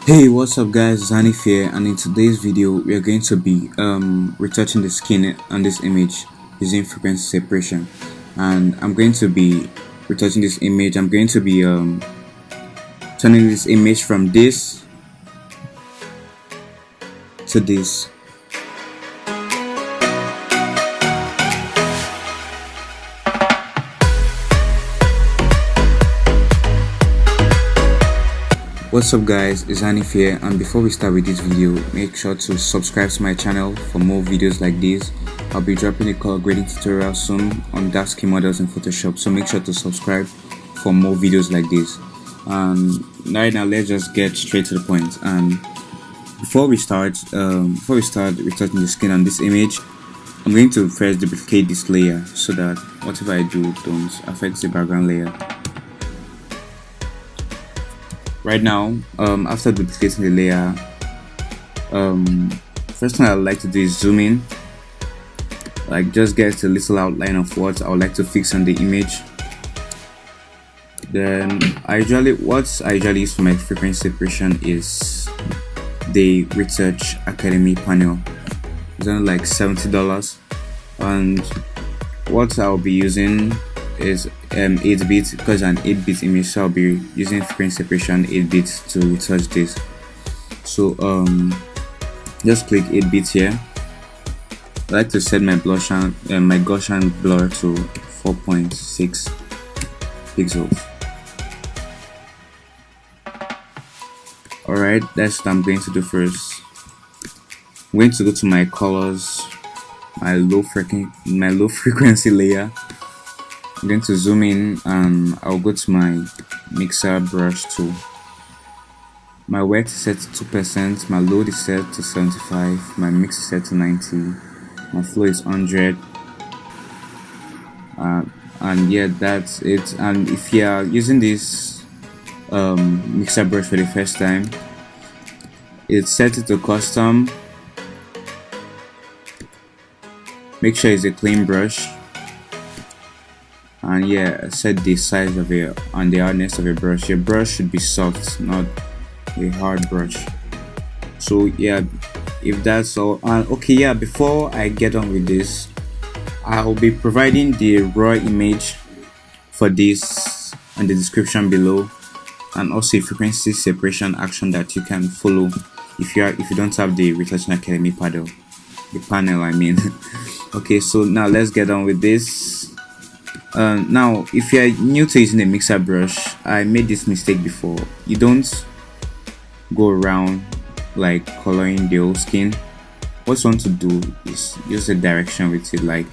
Hey, what's up guys, Zanif here, and in today's video we are going to be retouching the skin on this image using frequency separation. And I'm going to be retouching this image. I'm going to be turning this image from this to this. What's up guys, it's Hanif here, and before we start with this video, make sure to subscribe to my channel for more videos like this. I'll be dropping a color grading tutorial soon on dark skin models in Photoshop, so make sure to subscribe for more videos like this. And right now let's just get straight to the point. And before we start retouching the skin on this image, I'm going to first duplicate this layer so that whatever I do don't affect the background layer. Right now, after duplicating the layer, first thing I would like to do is zoom in, like just get a little outline of what I would like to fix on the image. Then what I usually use for my frequency separation is the Retouch Academy panel. It's only like $70, and what I'll be using is 8-bit, because an 8-bit image, so I'll be using frequency separation 8-bit to retouch this. So just click 8-bit here. I like to set my my Gaussian blur to 4.6 pixels. Alright, that's what I'm going to do first. I'm going to go to my colors, my low frequency layer. I'm going to zoom in and I'll go to my mixer brush tool. My wet is set to 2%, my load is set to 75, my mix is set to 90, my flow is 100, and yeah, that's it. And if you are using this mixer brush for the first time, it's set to custom. Make sure it's a clean brush. And yeah, set the size of it and the hardness of your brush. Your brush should be soft, not a hard brush. So yeah, if that's all, okay, yeah, before I get on with this, I'll be providing the raw image for this and the description below, and also a frequency separation action that you can follow if you don't have the Retouch Academy panel. I mean. Okay, so now let's get on with this. Now, if you are new to using a mixer brush, I made this mistake before. You don't go around like coloring the whole skin. What you want to do is use a direction with it, like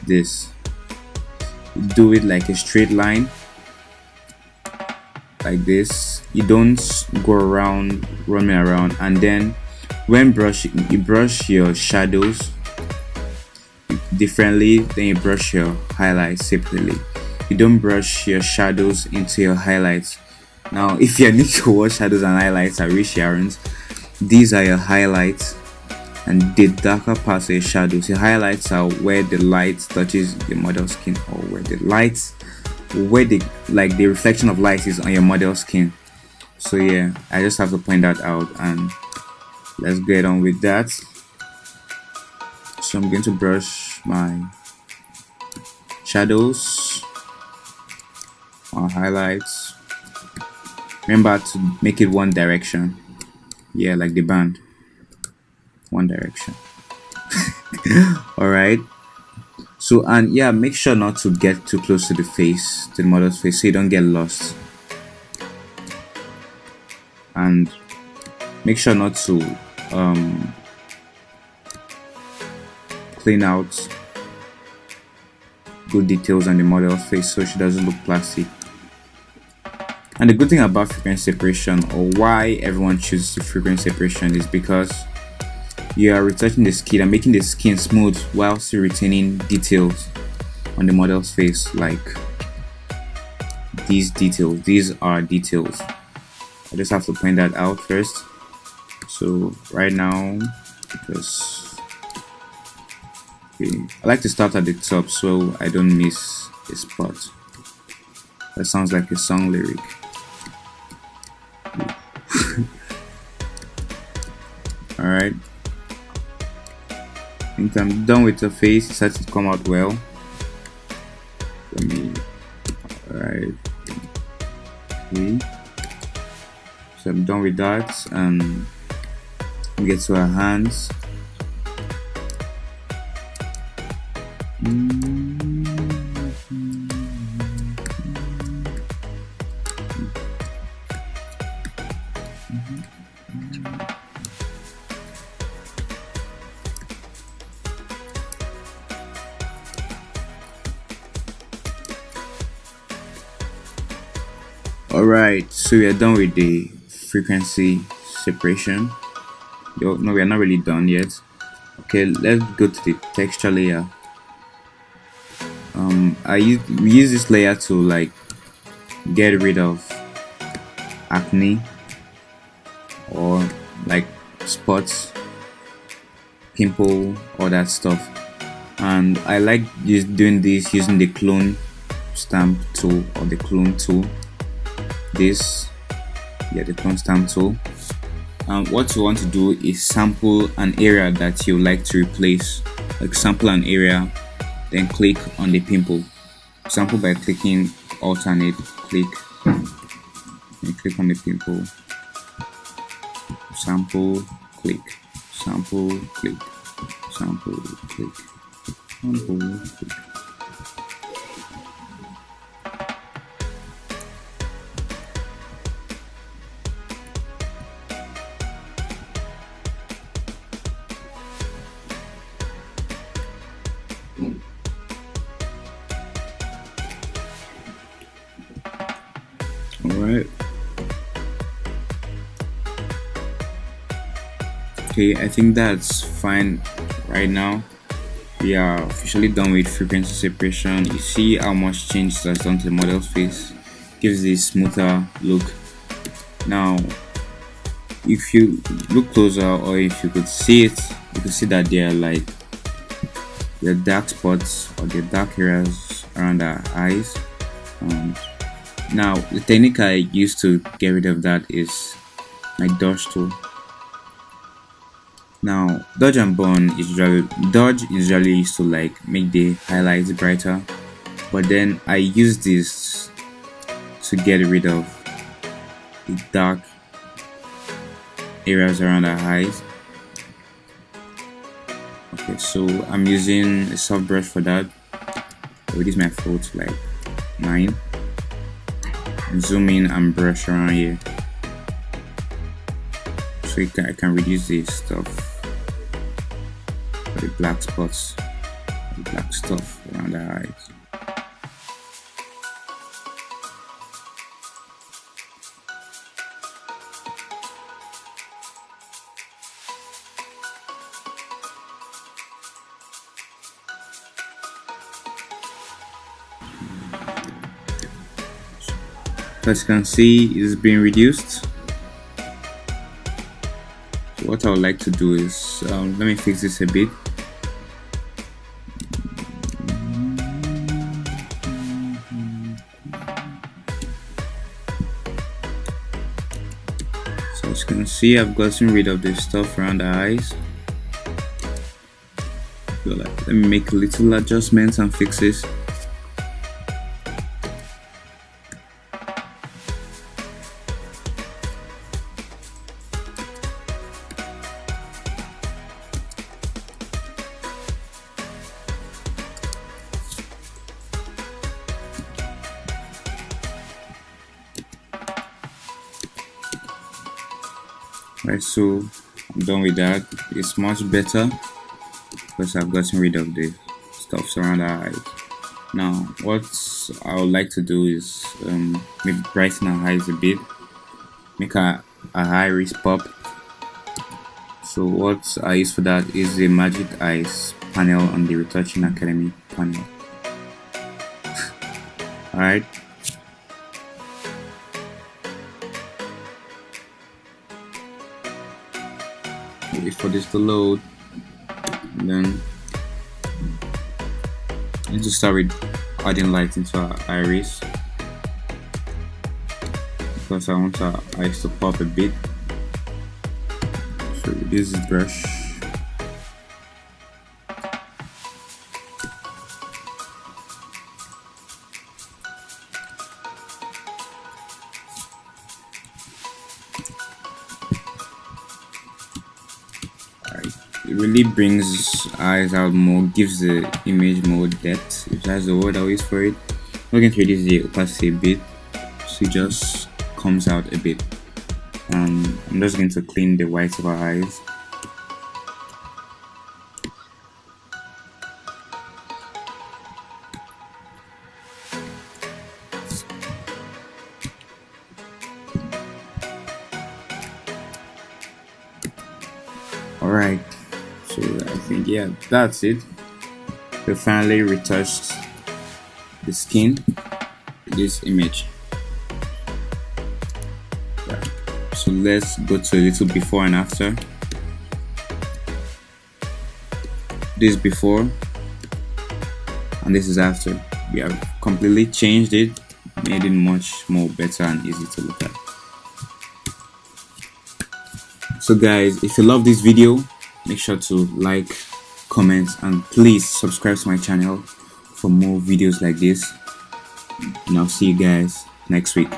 this. Do it like a straight line, like this. You don't go around running around. And then when you brush your shadows differently, then you brush your highlights separately. You don't brush your shadows into your highlights. Now, if you're new to what shadows and highlights are, which aren't, these are your highlights, and the darker parts of your shadows. Your highlights are where the light touches your model skin, or where the reflection of light is on your model skin. So yeah, I just have to point that out, and let's get on with that. So I'm going to brush my shadows, my highlights. Remember to make it one direction. Yeah, like the band. One direction. Alright. So, and yeah, make sure not to get too close to the face, to the model's face, so you don't get lost. And make sure not to clean out good details on the model's face so she doesn't look plastic. And the good thing about frequency separation, or why everyone chooses the frequency separation, is because you are retouching the skin and making the skin smooth while still retaining details on the model's face, like these details. These are details. I just have to point that out first. So right now, I like to start at the top so I don't miss a spot. That sounds like a song lyric. Alright, I think I'm done with the face. It starts to come out well. Alright, okay, so I'm done with that, and we get to our hands. Alright, so we are done with the frequency separation. No, we are not really done yet. Okay, let's go to the texture layer. We use this layer to like get rid of acne or like spots, pimple, all that stuff. And I like doing this using the clone stamp tool or the clone tool. The clone stamp tool. What you want to do is sample an area that you like to replace. Like sample an area, then click on the pimple. Sample by clicking alternate, click, and click on the pimple. Sample, click, sample, click, sample, click, sample, click. Alright. Okay, I think that's fine right now. We are officially done with frequency separation. You see how much change that's done to the model's face. Gives a smoother look. Now, if you look closer, or if you could see it, you could see that there are like the dark spots or the dark areas around our eyes. Now the technique I use to get rid of that is my dodge tool. Now dodge and burn is usually used to like make the highlights brighter, but then I use this to get rid of the dark areas around our eyes. Okay, so I'm using a soft brush for that. I will use my phone to like 9. Zoom in and brush around here, so I can reduce this stuff for the black spots, the black stuff around the eyes. As you can see, it's being reduced. So what I would like to do is let me fix this a bit. So as you can see, I've gotten rid of this stuff around the eyes. So let me make little adjustments and fix this. Right, so I'm done with that. It's much better because I've gotten rid of the stuff around our eyes. Now what I would like to do is maybe brighten our eyes a bit, make our iris pop. So what I use for that is the Magic Eyes panel on the Retouching Academy panel. Alright, wait for this to load, and then I need to start with adding light into our iris because I want our eyes to pop a bit. Reduce this brush. It really brings eyes out more, gives the image more depth, if that's the word I use for it. We're going to reduce the opacity a bit, so it just comes out a bit. I'm just going to clean the whites of our eyes. Alright, so I think, yeah, that's it. We finally retouched the skin with this image. Right. So let's go to a little before and after. This before and this is after. We have completely changed it, made it much more better and easy to look at. So guys, if you love this video, make sure to like, comment, and please subscribe to my channel for more videos like this. And I'll see you guys next week.